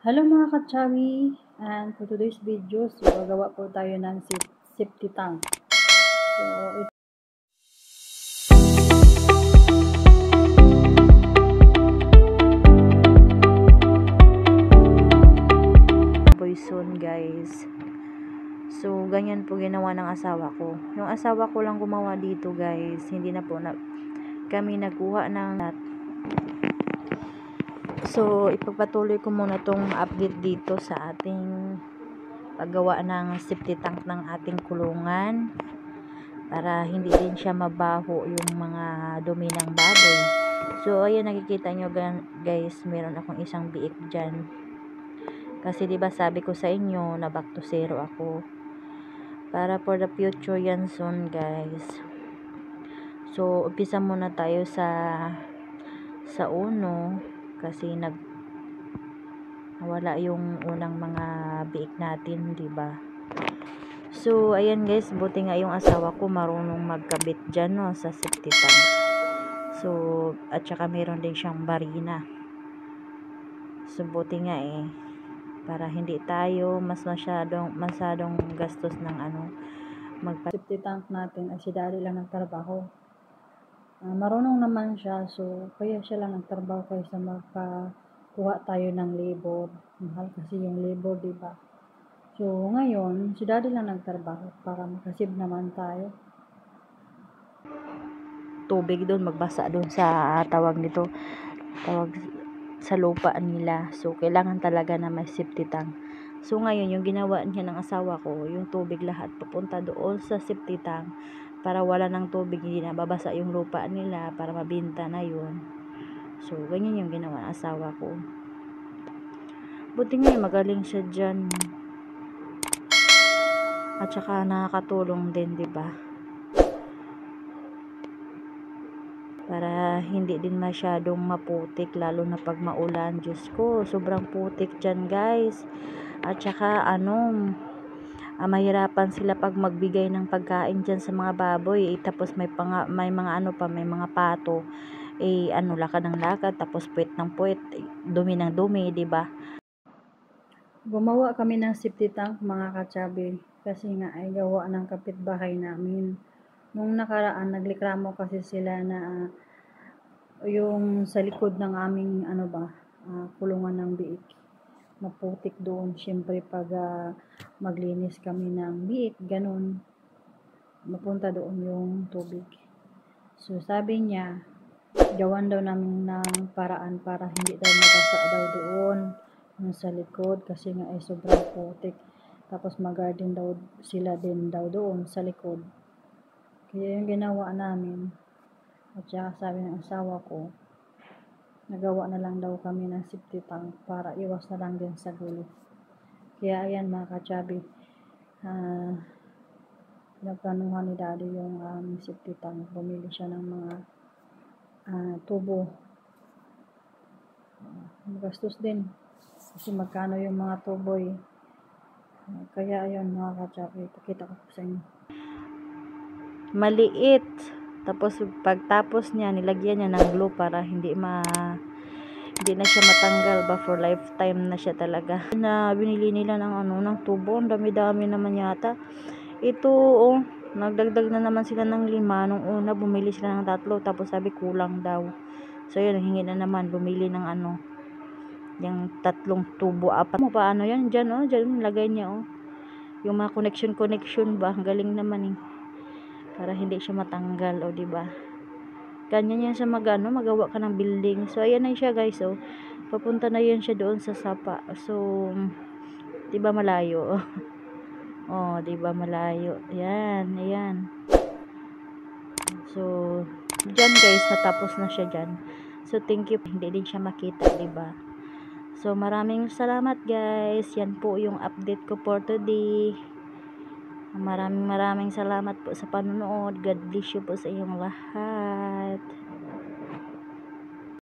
Hello mga kachawi, and for today's video, gagawa po tayo ng safety tank. So, soon guys. So, ganyan po ginawa ng asawa ko. Yung asawa ko lang gumawa dito guys, hindi na po kami nagkuha ng So, ipagpatuloy ko muna tong update dito sa ating paggawa ng safety tank ng ating kulungan para hindi din siya mabaho yung mga dumi ng baboy. So, ayan, nakikita nyo guys, meron akong isang biik dyan. Kasi diba sabi ko sa inyo na back to zero ako. Para for the future yan soon guys. So, umpisa muna tayo sa uno kasi nawala yung unang mga biik natin, diba? So, ayan guys, buti nga yung asawa ko marunong magkabit dyan, no, sa safety tank. So, at saka meron din siyang barina. So, buti nga para hindi tayo masyadong gastos ng safety tank natin ay si daddy lang nagtrabaho. Marunong naman siya, so kaya siya lang nagtrabaho kaysa magpakuha tayo ng labor. Mahal kasi yung labor, diba? So, ngayon, si daddy lang nagtrabaho para makasave naman tayo. Tubig doon, magbasa doon sa tawag sa lupa nila. So, kailangan talaga na may safety tank. So, ngayon, yung ginawa niya ng asawa ko, yung tubig lahat pupunta doon sa safety tank para wala ng tubig, hindi na babasa yung lupa nila para mabinta na yun. So, ganyan yung ginawa ng asawa ko. Buti nga magaling siya dyan. At saka nakakatulong din, diba? Para hindi din masyadong maputik, lalo na pag maulan. Diyos ko, sobrang putik dyan guys. At saka mahirapan sila pag magbigay ng pagkain dyan sa mga baboy. Tapos may mga pato. Lakad ng lakad, tapos puwet ng puwet, dumi ng dumi, diba? Gumawa kami ng safety tank mga katsabi. Kasi nga ay gawa ng kapitbahay namin. Nung nakaraan, naglikramo kasi sila na yung sa likod ng aming kulungan ng biik, maputik doon. Syempre pag maglinis kami ng biik, ganun, mapunta doon yung tubig. So sabi niya, gawan daw namin ng paraan para hindi daw mabasa daw doon sa likod kasi nga ay sobrang putik. Tapos mag-garden daw sila din daw doon sa likod. Kaya yung ginawa namin, at saka sabi ng asawa ko, nagawa na lang daw kami ng safety tank para iwas na lang din sa gulo. Kaya ayan mga kachabi, nagplanuhan ni daddy yung safety tank. Bumili siya ng mga tubo. Magastos din kasi magkano yung mga tubo kaya ayun mga kachabi, pakita ko sa inyo. Maliit. Tapos pagtapos niya, nilagyan niya ng glue para hindi na siya matanggal ba, for lifetime na siya talaga. Na binili nila ng tubo, ang dami-dami naman yata. Ito nagdagdag na naman sila ng 5. Nung una bumili sila ng 3, tapos sabi kulang daw. So yun, hingi na naman, bumili ng yung 3 tubo, 4. Paano yan? Diyan lagay niya yung mga connection ba, galing naman para hindi siya matanggal, diba? Ganyan yan sa magawa ka ng building. So ayan na siya guys, papunta na yan siya doon sa sapa. So diba malayo? Diba malayo? Ayan. So dyan guys, natapos na siya dyan. So thank you, hindi din siya makita, diba? So maraming salamat guys. Yan po yung update ko for today. Maraming salamat po sa panonood. God bless you po sa inyong lahat.